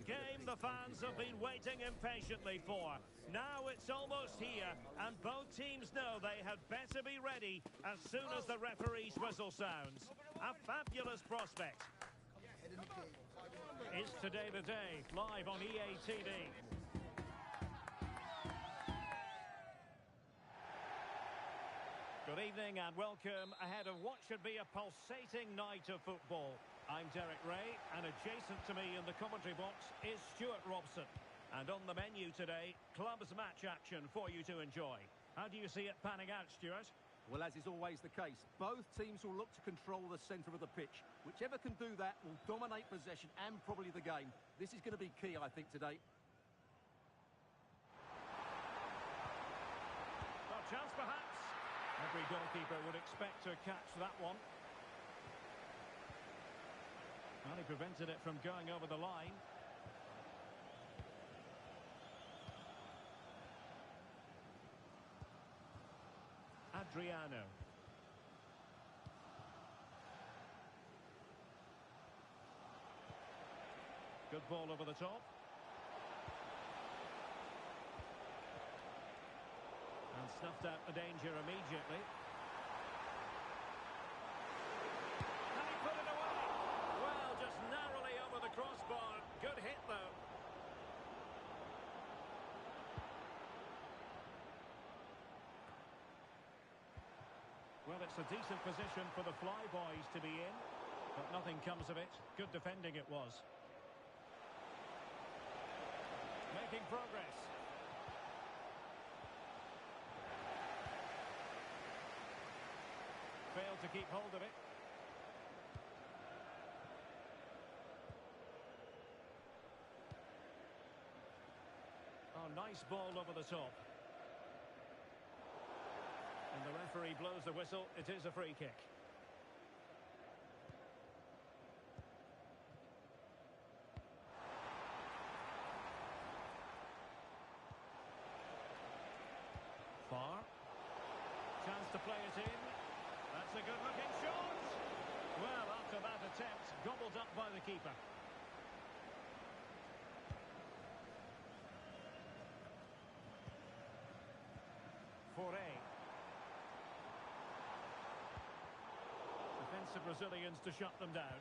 The game the fans have been waiting impatiently for. Now it's almost here, and both teams know they had better be ready as soon as the referee's whistle sounds. A fabulous prospect. Is today the day, live on EA TV. Good evening and welcome ahead of what should be a pulsating night of football. I'm Derek Ray, and adjacent to me in the commentary box is Stuart Robson. And on the menu today, clubs match action for you to enjoy. How do you see it panning out, Stuart? Well, as is always the case, both teams will look to control the centre of the pitch. Whichever can do that will dominate possession and probably the game. This is going to be key, I think, today. Well, chance perhaps. Every goalkeeper would expect to catch that one. And he prevented it from going over the line. Adriano. Good ball over the top. And snuffed out the danger immediately. Can he put it away? Well, just narrowly over the crossbar. Good hit, though. Well, it's a decent position for the Flyboys to be in, but nothing comes of it. Good defending it was. Making progress. Failed to keep hold of it. Oh, nice ball over the top. And the referee blows the whistle. It is a free kick. Far. Chance to play it in. That's a good-looking shot. Well, after that attempt, gobbled up by the keeper. Foray. Defensive Brazilians to shut them down.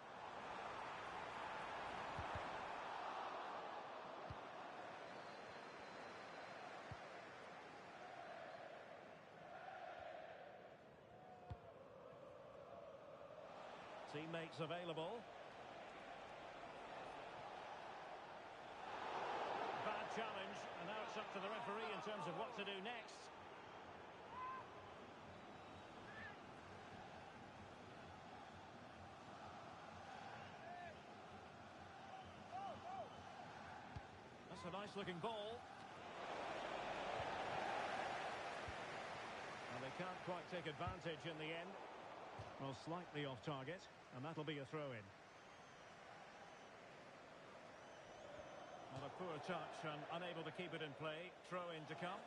Teammates available. Bad challenge, and now it's up to the referee in terms of what to do next. That's a nice looking ball. And they can't quite take advantage in the end. Well, slightly off target, and that'll be a throw-in. Well, a poor touch and unable to keep it in play. Throw-in to come.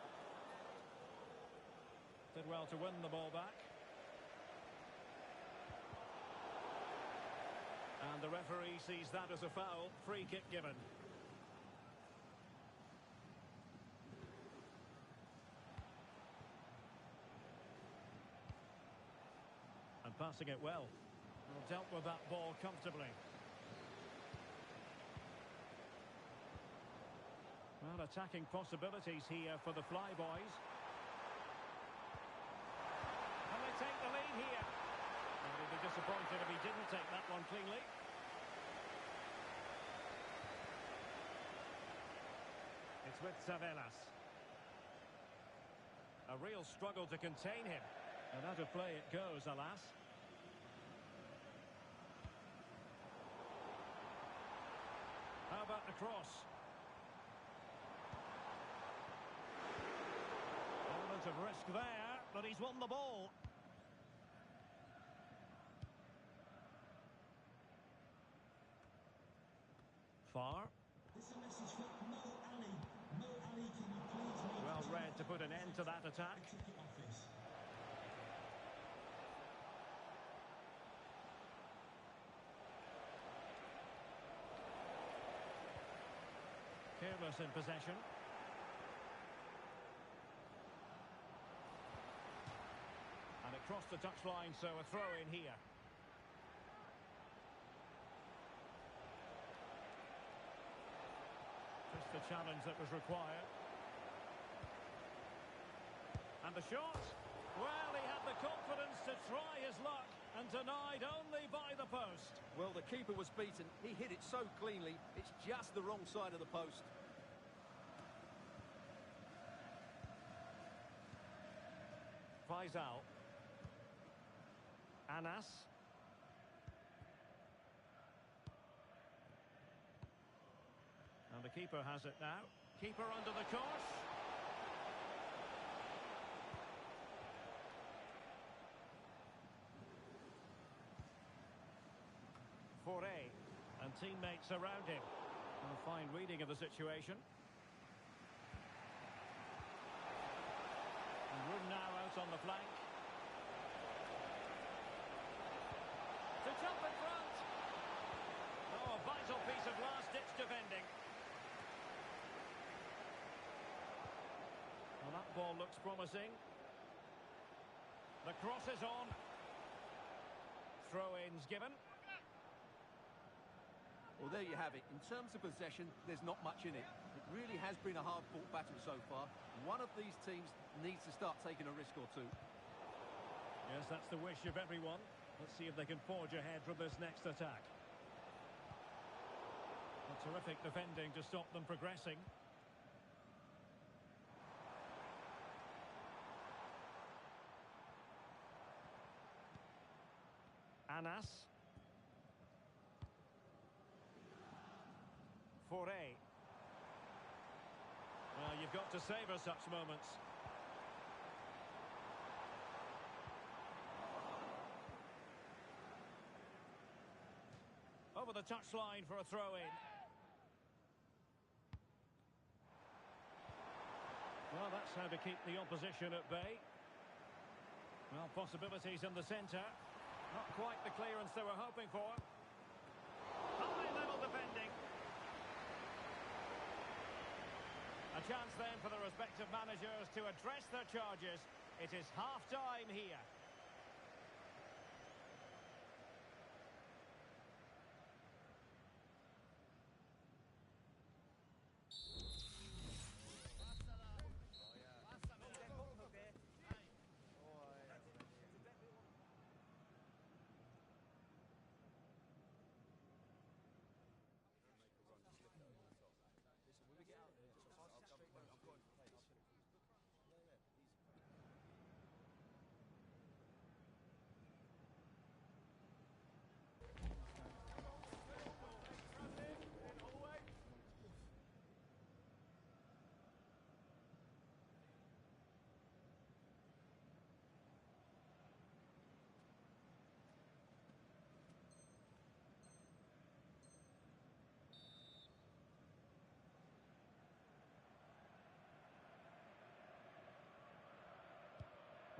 Did well to win the ball back. And the referee sees that as a foul. Free kick given. And passing it well. Dealt with that ball comfortably. Well, attacking possibilities here for the Flyboys. And they take the lead here. And he'd be disappointed if he didn't take that one cleanly. It's with Savelas. A real struggle to contain him. And out of play it goes, alas. How about the cross? Element of risk there, but he's won the ball. Far. This is a message for Mo Ali. Mo Ali, can you please make well read to put an end to that attack. nonetheless in possession. And it crossed the touchline, so a throw in here. Just the challenge that was required. And the shot. Well, he had the confidence to try his luck and denied only by the post. Well, the keeper was beaten. He hit it so cleanly. It's just the wrong side of the post. Faisal. Anas. And the keeper has it now. Keeper under the cosh. Foray. And teammates around him. A fine reading of the situation. And room now out on the flank. To jump in front. Oh, a vital piece of last-ditch defending. Well, that ball looks promising. The cross is on. Throw-ins given. Well, there you have it. In terms of possession, there's not much in it. It really has been a hard-fought battle so far. One of these teams needs to start taking a risk or two. Yes, that's the wish of everyone. Let's see if they can forge ahead from this next attack. A terrific defending to stop them progressing. Anas. Foray. Well, you've got to savour such moments. Over the touchline for a throw-in. Well, that's how to keep the opposition at bay. Well, possibilities in the centre. Not quite the clearance they were hoping for. High-level defending. A chance then for the respective managers to address their charges. It is half-time here.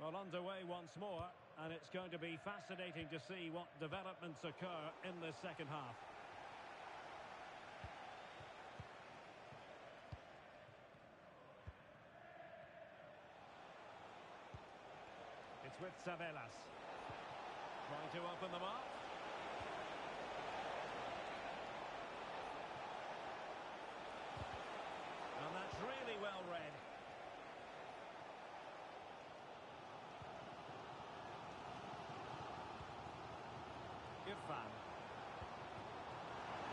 Well, underway once more, and it's going to be fascinating to see what developments occur in the second half. It's with Savelas. Trying to open them up. And that's really well read. Irfan.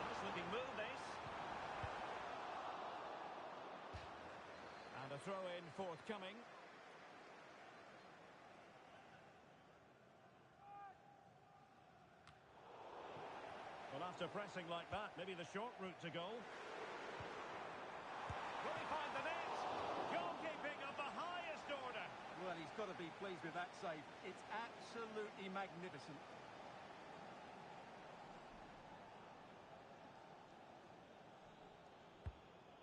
Nice looking move, this. And a throw-in forthcoming. Well, after pressing like that, maybe the short route to goal. Will he find the net? Goalkeeping of the highest order. Well, he's got to be pleased with that save. It's absolutely magnificent.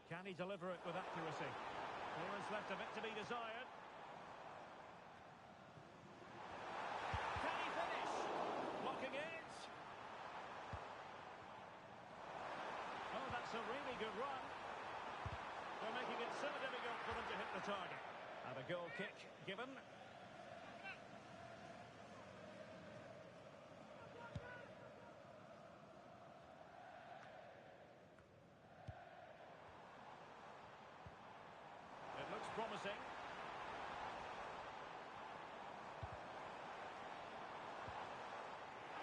Can he deliver it with accuracy? Clearance left a bit to be desired. Can he finish? Blocking it. Oh, that's a really good run. They're making it so difficult for them to hit the target. And a goal kick given. It looks promising.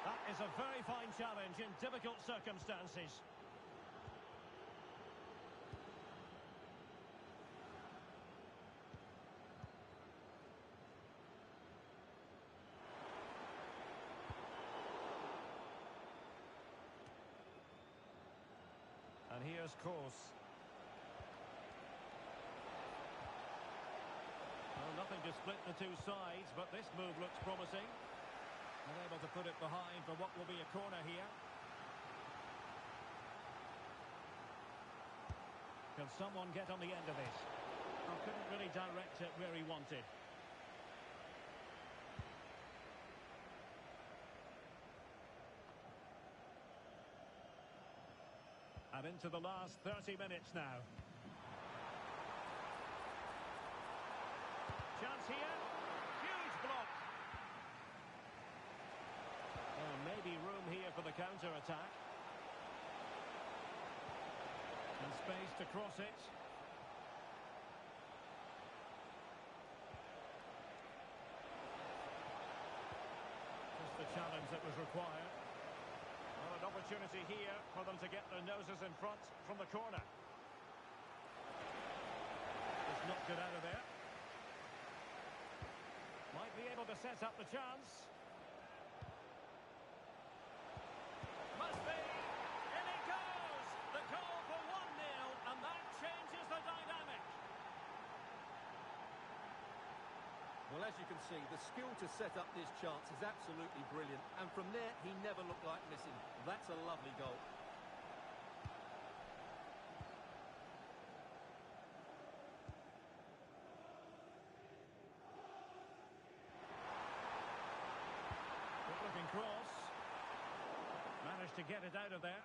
That is a very fine challenge in difficult circumstances. And here's Kos. Well, nothing to split the two sides, but this move looks promising. Unable to put it behind for what will be a corner here. Can someone get on the end of this? Oh, couldn't really direct it where he wanted. And into the last 30 minutes now. Chance here. Huge block. Oh, maybe room here for the counter-attack. And space to cross it. Just the challenge that was required. Well, an opportunity here for them to get their noses in front from the corner. Just knocked it out of there. Might be able to set up the chance. Must be. In it goes! The goal for 1-0, and that changes the dynamic. Well, as you can see, the skill to set up this chance is absolutely brilliant. And from there, he never looked like missing. That's a lovely goal. Good-looking cross. Managed to get it out of there.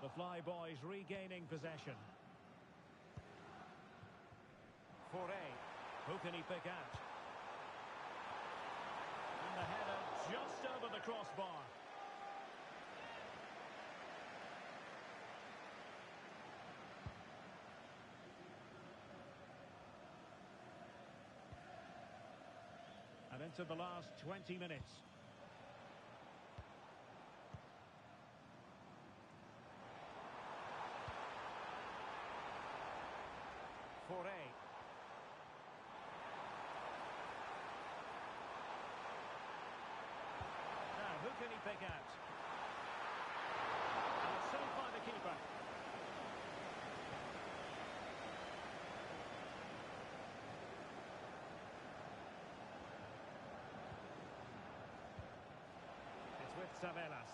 The Flyboys regaining possession. Foray. Who can he pick out? And the header just over the crossbar. And into the last 20 minutes. Foray. Now, who can he pick out? And it's saved by the keeper. It's with Savelas.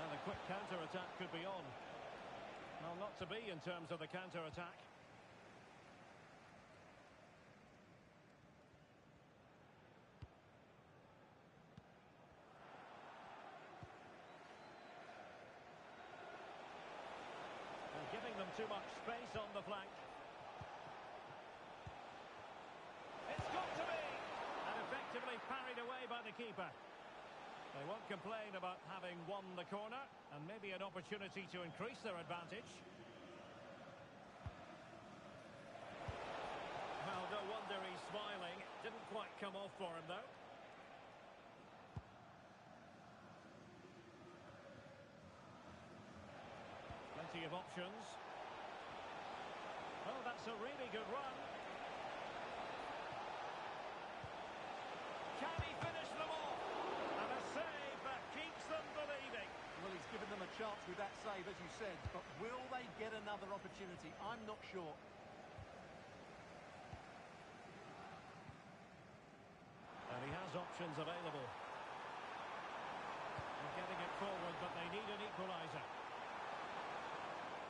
And a quick counter-attack could be on. Well, not to be in terms of the counter-attack. Giving them too much space on the flank. It's got to be! And effectively parried away by the keeper. They won't complain about having won the corner, and maybe an opportunity to increase their advantage. Well, no wonder he's smiling. Didn't quite come off for him, though. Plenty of options. Oh, that's a really good run. Can he finish them off? And a save that keeps them believing. Well, he's given them a chance with that save, as you said, but will they get another opportunity? I'm not sure. And he has options available. They're getting it forward, but they need an equaliser.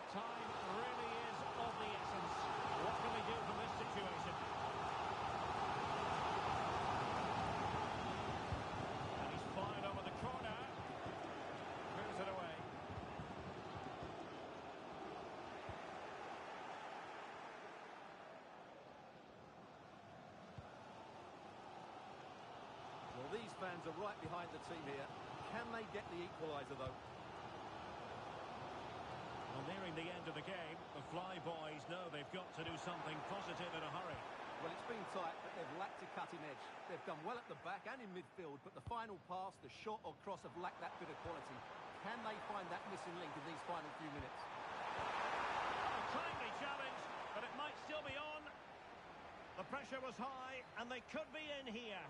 Time really is of the essence. What can they do from this situation? And he's fired over the corner. fans are right behind the team here. Can they get the equaliser, though? Well, nearing the end of the game, the Flyboys know they've got to do something positive in a hurry. Well, it's been tight, but they've lacked a cutting edge. They've done well at the back and in midfield, but the final pass, the shot or cross have lacked that bit of quality. Can they find that missing link in these final few minutes? A timely challenge, but it might still be on. The pressure was high, and they could be in here.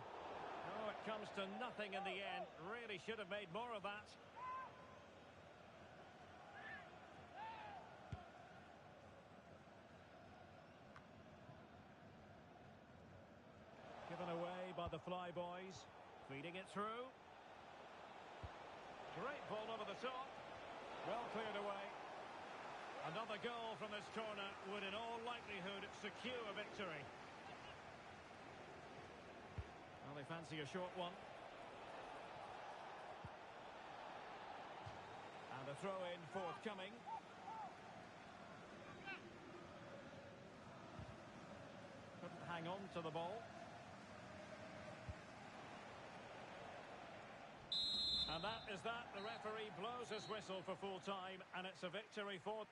No, it comes to nothing in the end. Really should have made more of that. Given away by the Flyboys. Feeding it through. Great ball over the top. Well cleared away. Another goal from this corner would in all likelihood secure a victory. Well, they fancy a short one. And a throw-in forthcoming. Couldn't hang on to the ball. And that is that. The referee blows his whistle for full time, and it's a victory for...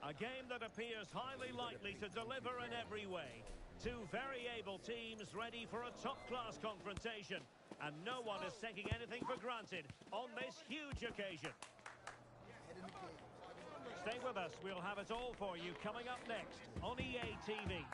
A game that appears highly likely to deliver in every way. Two very able teams ready for a top-class confrontation. And no one is taking anything for granted on this huge occasion. Stay with us, we'll have it all for you coming up next on EA TV.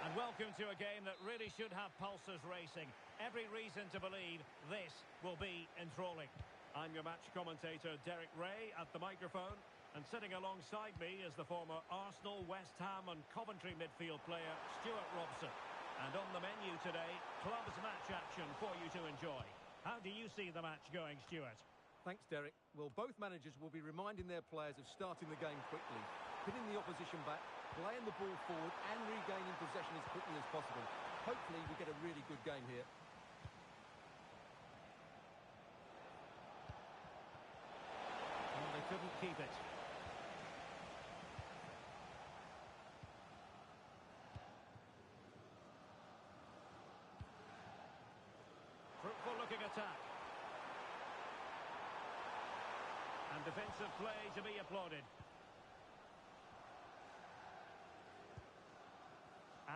And welcome to a game that really should have pulses racing. Every reason to believe this will be enthralling. I'm your match commentator, Derek Ray, at the microphone. And sitting alongside me is the former Arsenal, West Ham and Coventry midfield player, Stuart Robson. And on the menu today, clubs match action for you to enjoy. How do you see the match going, Stuart? Thanks, Derek. Well, both managers will be reminding their players of starting the game quickly, hitting the opposition back, playing the ball forward and regaining possession as quickly as possible. Hopefully we get a really good game here. Well, they couldn't keep it. Fruitful looking attack. And defensive play to be applauded.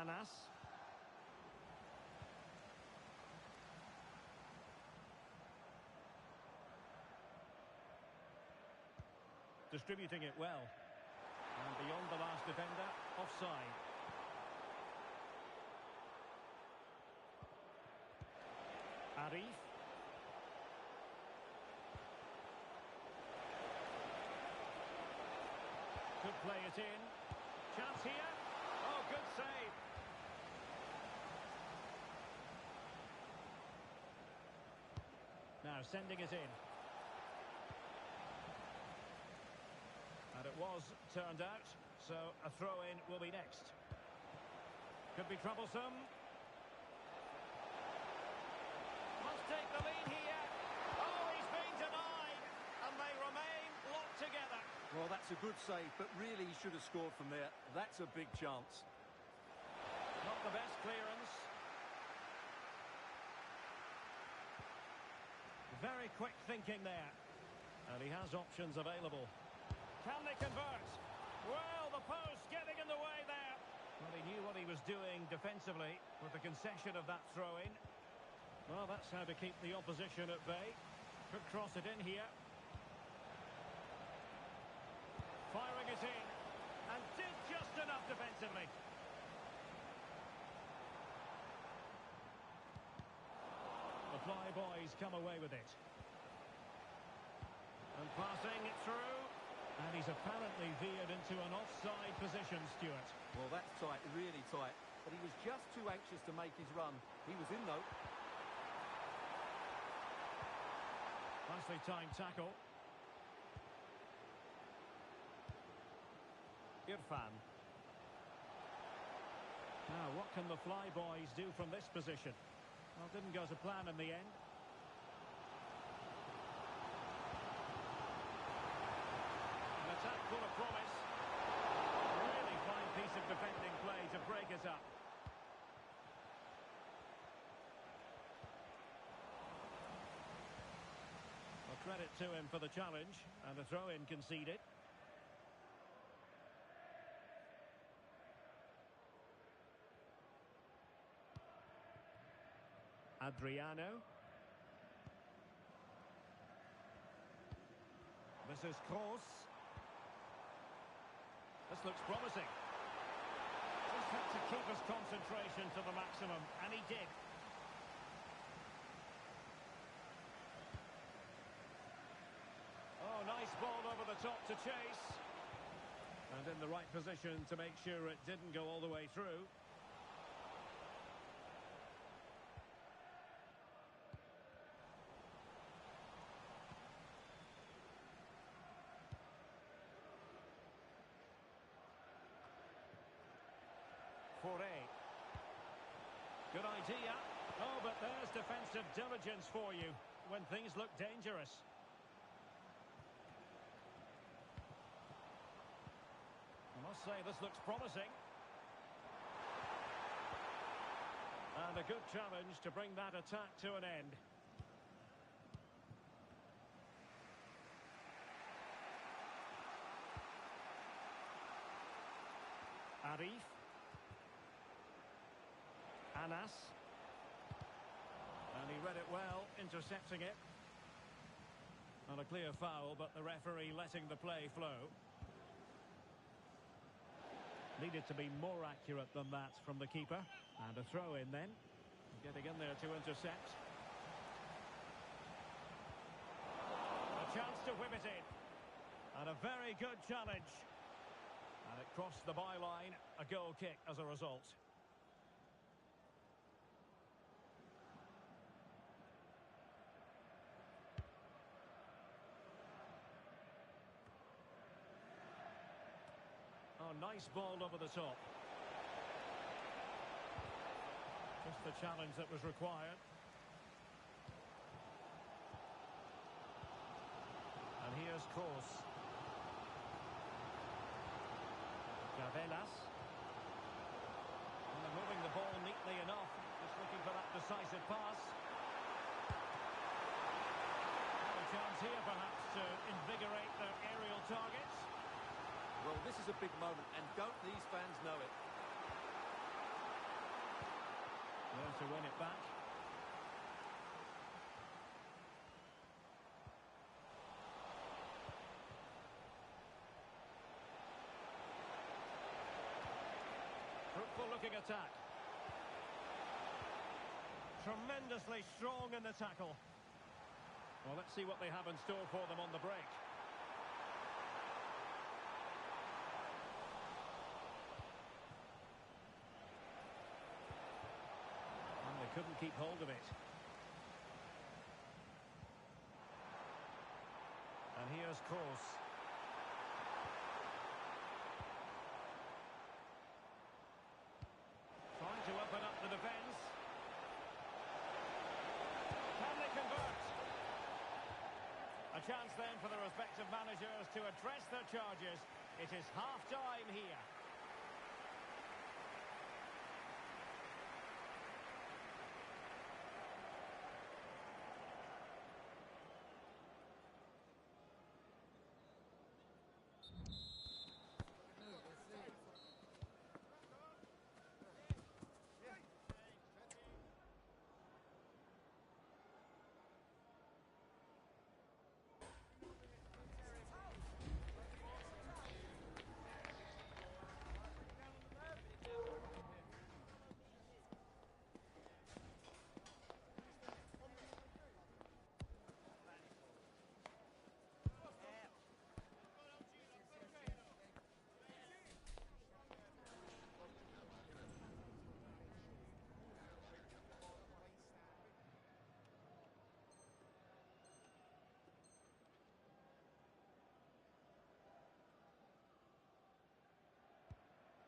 Anas. Distributing it well. And beyond the last defender, offside. Arif. Could play it in. Chance here. Oh, good save. Now sending it in. And it was turned out, so a throw-in will be next. Could be troublesome. Must take the lead here. Oh, he's been denied. And they remain locked together. Well, that's a good save, but really he should have scored from there. That's a big chance. Not the best clearance. Very quick thinking there. And he has options available. Can they convert? Well, the post getting in the way there. Well, he knew what he was doing defensively with the concession of that throw-in. Well, that's how to keep the opposition at bay. Could cross it in here. Firing it in. And did just enough defensively. The Fly Boys come away with it. And passing it through. And he's apparently veered into an offside position, Stuart. Well, that's tight, really tight. But he was just too anxious to make his run. He was in, though. Nicely timed tackle. Irfan. Now, what can the Fly Boys do from this position? Well, didn't go to plan in the end. An attack full of promise. Really fine piece of defending play to break us up. Well, credit to him for the challenge, and a throw-in conceded. Adriano. This is Kroos. This looks promising. Just had to keep his concentration to the maximum, and he did. Oh, nice ball over the top to chase. And in the right position to make sure it didn't go all the way through. Good idea. Oh, but there's defensive diligence for you when things look dangerous. I must say this looks promising. And a good challenge to bring that attack to an end. Arif. Anas. And he read it well, intercepting it. And a clear foul, but the referee letting the play flow. Needed to be more accurate than that from the keeper. And a throw in then. Getting in there to intercept. A chance to whip it in. And a very good challenge. And it crossed the byline. A goal kick as a result. Oh, nice ball over the top. Just the challenge that was required. And here's Kos. Gavelas. And they're moving the ball neatly enough. Just looking for that decisive pass. A chance here perhaps to invigorate their aerial targets. Well, this is a big moment, and don't these fans know it? There to win it back. Fruitful looking attack. Tremendously strong in the tackle. Well, let's see what they have in store for them on the break. Couldn't keep hold of it. And here's Kos. Trying to open up the defence. Can they convert? A chance then for the respective managers to address their charges. It is half-time here.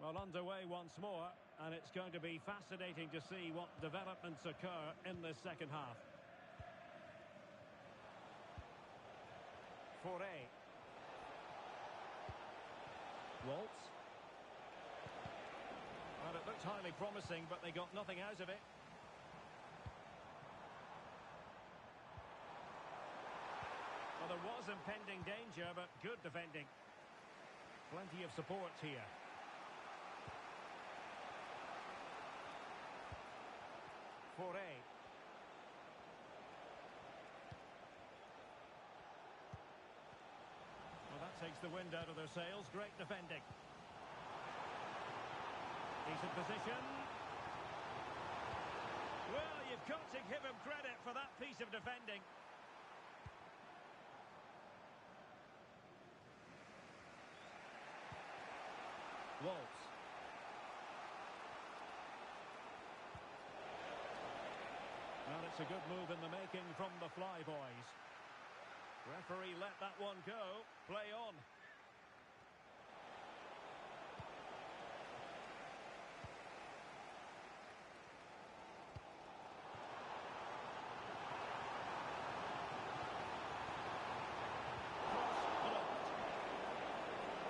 Well, underway once more, and it's going to be fascinating to see what developments occur in this second half. Foray. Waltz. Well, it looked highly promising, but they got nothing out of it. Well, there was impending danger, but good defending. Plenty of support here. Foray. Well, that takes the wind out of their sails. Great defending. Decent position. Well, you've got to give him credit for that piece of defending. Waltz. Well, it's a good move in the making from the Flyboys. Referee let that one go. Play on.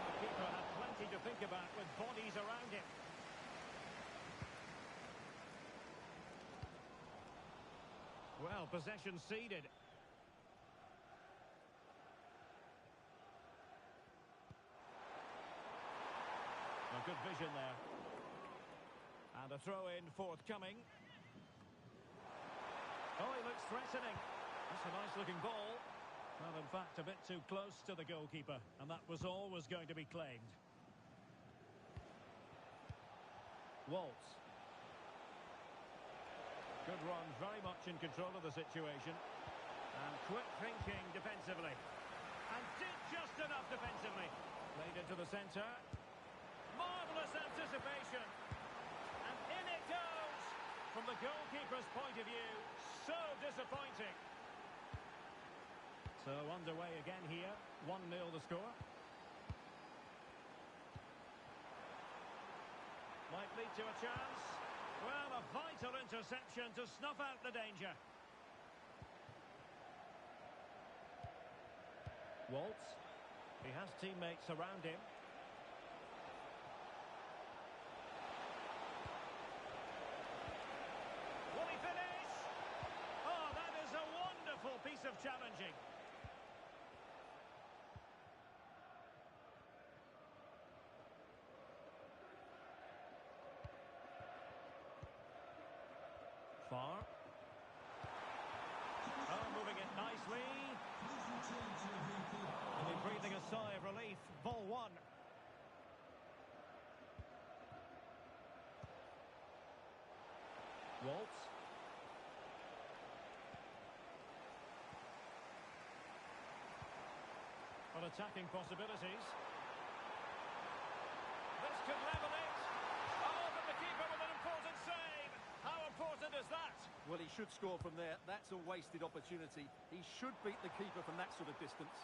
The keeper had plenty to think about with bodies around him. Well, possession ceded. A good of vision there. And a throw-in forthcoming. Oh, he looks threatening. That's a nice-looking ball. Well, in fact, a bit too close to the goalkeeper, and that was always going to be claimed. Waltz. Good run, very much in control of the situation. And quick thinking defensively. And did just enough defensively. Played into the centre. Marvellous anticipation. And in it goes. From the goalkeeper's point of view, so disappointing. So underway again here. 1-0 the score. Might lead to a chance. Well, a vital interception to snuff out the danger. Waltz. He has teammates around him. Will he finish? Oh, that is a wonderful piece of challenging. Far. Oh, moving it nicely. And he's breathing a sigh of relief. Ball one. Waltz. On attacking possibilities. This could level it. Oh, but the keeper with an important save. How important is that? Well, he should score from there. That's a wasted opportunity. He should beat the keeper from that sort of distance.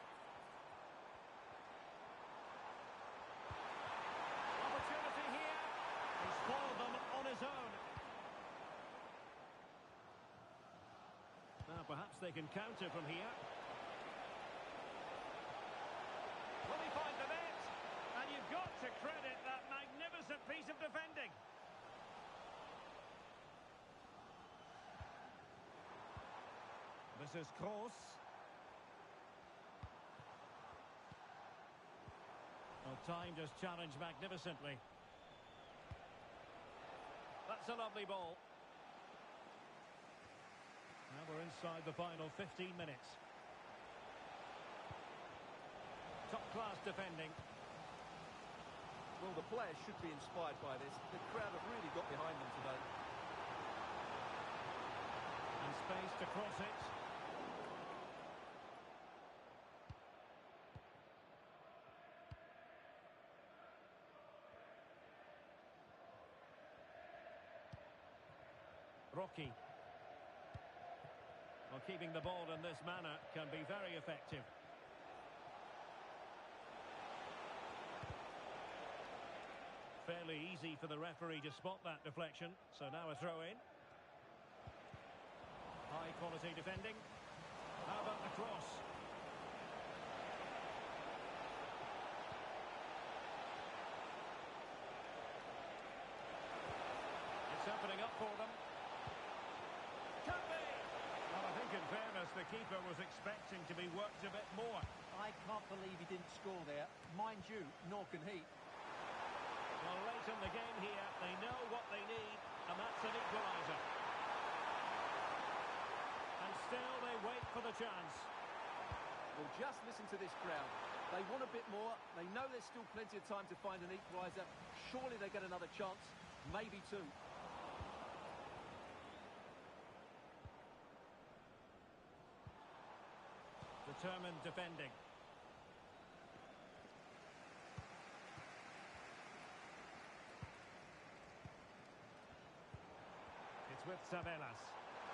Opportunity here. He's foiled them on his own. Now, perhaps they can counter from here. Will he find the net? And you've got to credit that magnificent piece of defending. This is Kroos. Well, time just challenged magnificently. That's a lovely ball. Now we're inside the final 15 minutes. Top-class defending. Well, the players should be inspired by this. The crowd have really got behind them today. And space to cross it. Rocky. Well, keeping the ball in this manner can be very effective. Fairly easy for the referee to spot that deflection. So now a throw-in. High quality defending. How about the cross? It's opening up for them. Can be! Well, I think in fairness, the keeper was expecting to be worked a bit more. I can't believe he didn't score there. Mind you, nor can he. Well, late in the game here, they know what they need, and that's an equaliser. And still they wait for the chance. Well, just listen to this crowd. They want a bit more. They know there's still plenty of time to find an equaliser. Surely they get another chance, maybe two. Determined defending. It's with Savelas.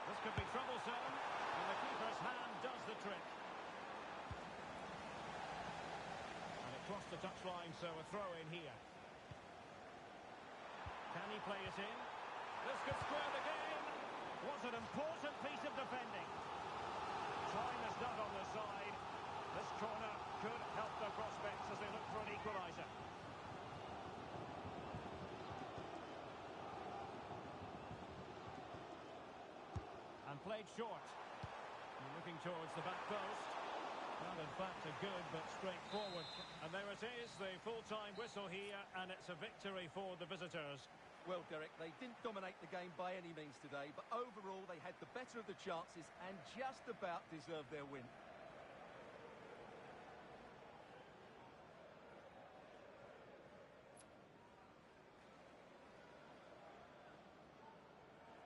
This could be troublesome, and the keeper's hand does the trick. And it crossed the touchline, so a throw in here. Can he play it in? This could square the game. What an important piece of defending. Time is not on their side. This corner could help their prospects as they look for an equaliser. And played short. And looking towards the back post. Well, in fact, a good but straightforward. And there it is, the full-time whistle here, and it's a victory for the visitors. Well, Derek, they didn't dominate the game by any means today, but overall they had the better of the chances and just about deserved their win.